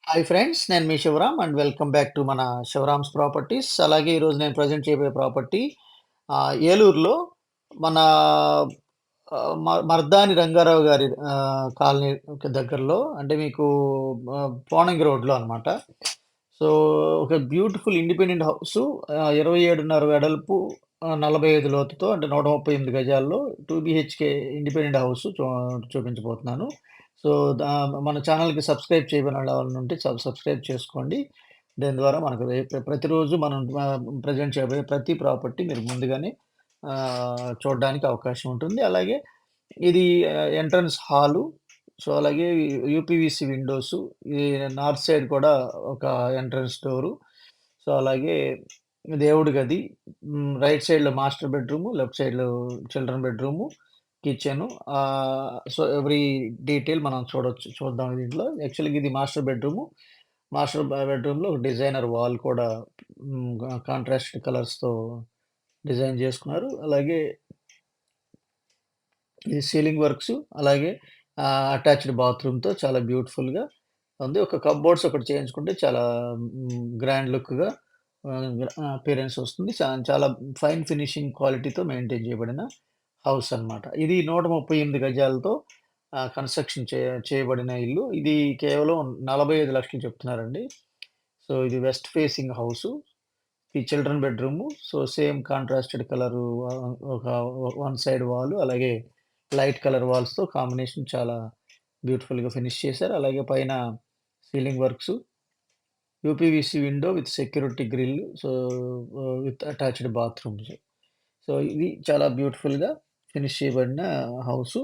Hi friends. నేను మీ Sivaram and welcome back to మన శివరామ్స్ ప్రాపర్టీస్. అలాగే ఈరోజు నేను ప్రెజెంట్ చేయబోయే ప్రాపర్టీ ఏలూరులో మన మర్దాని రంగారావు గారి కాలనీకి దగ్గరలో అంటే మీకు పోనంగి రోడ్‌లో అనమాట. సో, ఒక బ్యూటిఫుల్ ఇండిపెండెంట్ హౌసు 27.5 వెడల్పు, 45 లోతుతో అంటే 138 గజాల్లో 2 బీహెచ్‌కే ఇండిపెండెంట్ హౌసు చూపించబోతున్నాను. సో, దా మన ఛానెల్‌కి సబ్స్క్రైబ్ చేయని వాళ్ళుంటే సబ్స్క్రైబ్ చేసుకోండి. దాని ద్వారా మనకు ప్రతిరోజు మనం ప్రెజెంట్ చేయబోయే ప్రతి ప్రాపర్టీ మీరు ముందుగానే చూడడానికి అవకాశం ఉంటుంది. అలాగే ఇది ఎంట్రన్స్ హాలు. సో, అలాగే యూపీవీసీ విండోసు. ఈ నార్త్ సైడ్ కూడా ఒక ఎంట్రన్స్ డోరు. సో, అలాగే దేవుడి గది. రైట్ సైడ్‌లో మాస్టర్ బెడ్‌రూము, లెఫ్ట్ సైడ్‌లో children bedroom, kitchen. So, every detail మనం చూద్దాం దీంట్లో. యాక్చువల్‌గా ఇది మాస్టర్ బెడ్‌రూము. బెడ్‌రూమ్‌లో ఒక డిజైనర్ వాల్ కూడా కాంట్రాస్ట్ కలర్స్‌తో డిజైన్ చేసుకున్నారు. అలాగే ఇది సీలింగ్ వర్క్సు. అలాగే అటాచ్డ్ బాత్రూమ్‌తో చాలా బ్యూటిఫుల్‌గా ఉంది. ఒక కప్‌బోర్డ్స్ ఒకటి చేయించుకుంటే చాలా గ్రాండ్ లుక్‌గా అపియరెన్స్ వస్తుంది. చాలా ఫైన్ ఫినిషింగ్ క్వాలిటీతో మెయింటైన్ చేయబడిన హౌస్ అన్నమాట. ఇది 138 గజాలతో కన్‌స్ట్రక్షన్ చేయబడిన ఇల్లు. ఇది కేవలం 45,00,000 చెప్తున్నారండి. సో, ఇది వెస్ట్ ఫేసింగ్ హౌసు. ఈ children bedroom. So, same contrasted colour ఒక వన్ సైడ్ వాలు, అలాగే లైట్ కలర్ వాల్స్‌తో కాంబినేషన్ చాలా బ్యూటిఫుల్‌గా ఫినిష్ చేశారు. అలాగే పైన ceiling works, UPVC window with security grill. So, with attached bathrooms. So, ఇది చాలా బ్యూటిఫుల్‌గా ఫినిష్ చేయబడిన హౌసు.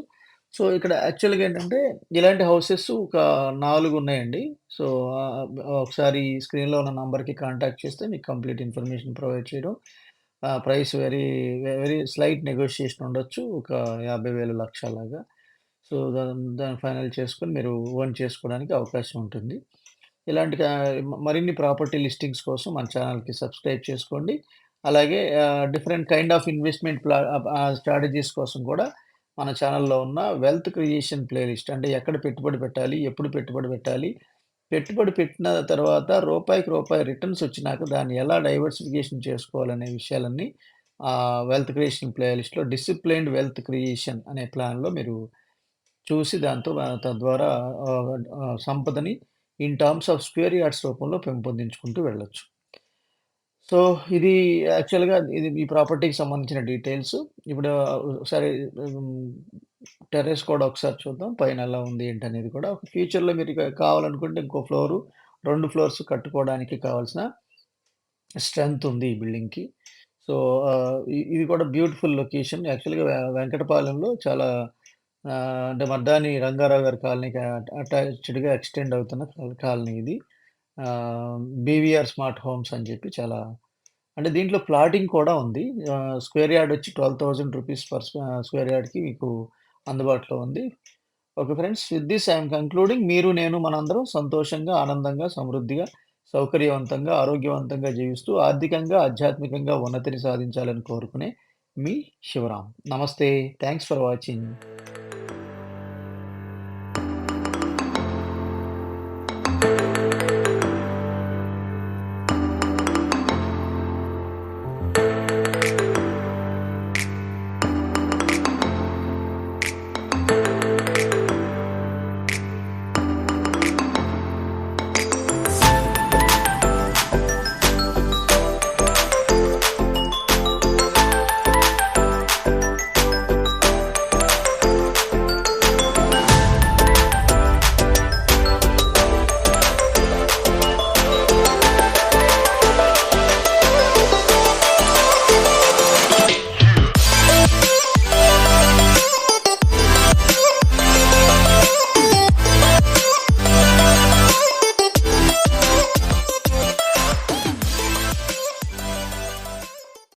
సో, ఇక్కడ యాక్చువల్‌గా ఏంటంటే, ఇలాంటి హౌసెస్ ఒక 4 ఉన్నాయండి. సో, ఒకసారి స్క్రీన్‌లో ఉన్న నంబర్‌కి కాంటాక్ట్ చేస్తే మీకు కంప్లీట్ ఇన్ఫర్మేషన్ ప్రొవైడ్ చేయడం. ప్రైస్ వెరీ స్లైట్ నెగోషియేషన్ ఉండొచ్చు. ఒక 50,000 లక్ష అలాగా. సో, దాన్ని ఫైనల్ చేసుకొని మీరు ఓన్ చేసుకోవడానికి అవకాశం ఉంటుంది. ఇలాంటి మరిన్ని ప్రాపర్టీ లిస్టింగ్స్ కోసం మన ఛానెల్‌కి సబ్స్క్రైబ్ చేసుకోండి. అలాగే different kind of investment strategies కోసం కూడా మన ఛానెల్‌లో ఉన్న వెల్త్ క్రియేషన్ ప్లేలిస్ట్ అంటే ఎక్కడ పెట్టుబడి పెట్టాలి? ఎప్పుడు పెట్టుబడి పెట్టాలి? పెట్టుబడి పెట్టిన తర్వాత రూపాయికి రూపాయి రిటర్న్స్ వచ్చినాక దాన్ని ఎలా డైవర్సిఫికేషన్ చేసుకోవాలనే విషయాలన్నీ వెల్త్ క్రియేషన్ ప్లేలిస్ట్‌లో డిసిప్లైన్డ్ వెల్త్ క్రియేషన్ అనే ప్లాన్‌లో మీరు చూసి దాంతో తద్వారా సంపదని in terms of square yards రూపంలో పెంపొందించుకుంటూ వెళ్ళొచ్చు. సో, ఇది యాక్చువల్‌గా ఈ ప్రాపర్టీకి సంబంధించిన డీటెయిల్స్. ఇప్పుడు ఒకసారి హ్మ్, టెర్రస్ కూడా ఒకసారి చూద్దాం. పైన ఎలా ఉంది ఏంటనేది కూడా. ఫ్యూచర్‌లో మీరు కావాలనుకుంటే ఇంకో ఫ్లోరు, 2 ఫ్లోర్స్ కట్టుకోవడానికి కావాల్సిన స్ట్రెంత్ ఉంది ఈ బిల్డింగ్‌కి. సో, ఇది కూడా బ్యూటిఫుల్ లొకేషన్. యాక్చువల్‌గా వెంకటపాలెంలో చాలా అంటే మద్దాని రంగారావు గారి కాలనీకి అటాచ్డ్‌గా ఎక్స్‌టెండ్ అవుతున్న కాలనీ ఇది. బీవీఆర్ స్మార్ట్ హోమ్స్ అని చెప్పి చాలా అంటే దీంట్లో ప్లాటింగ్ కూడా ఉంది. స్క్వేర్ యార్డ్ వచ్చి రూ. 12,000 స్క్వేర్ యార్డ్‌కి మీకు అందుబాటులో ఉంది. Okay friends. With this I am concluding. మీరు, నేను మనందరం సంతోషంగా, ఆనందంగా, సమృద్ధిగా, సౌకర్యవంతంగా, ఆరోగ్యవంతంగా జీవిస్తూ ఆర్థికంగా, ఆధ్యాత్మికంగా ఉన్నతిని సాధించాలని కోరుకునే మీ శివరాం. నమస్తే. Thanks for watching.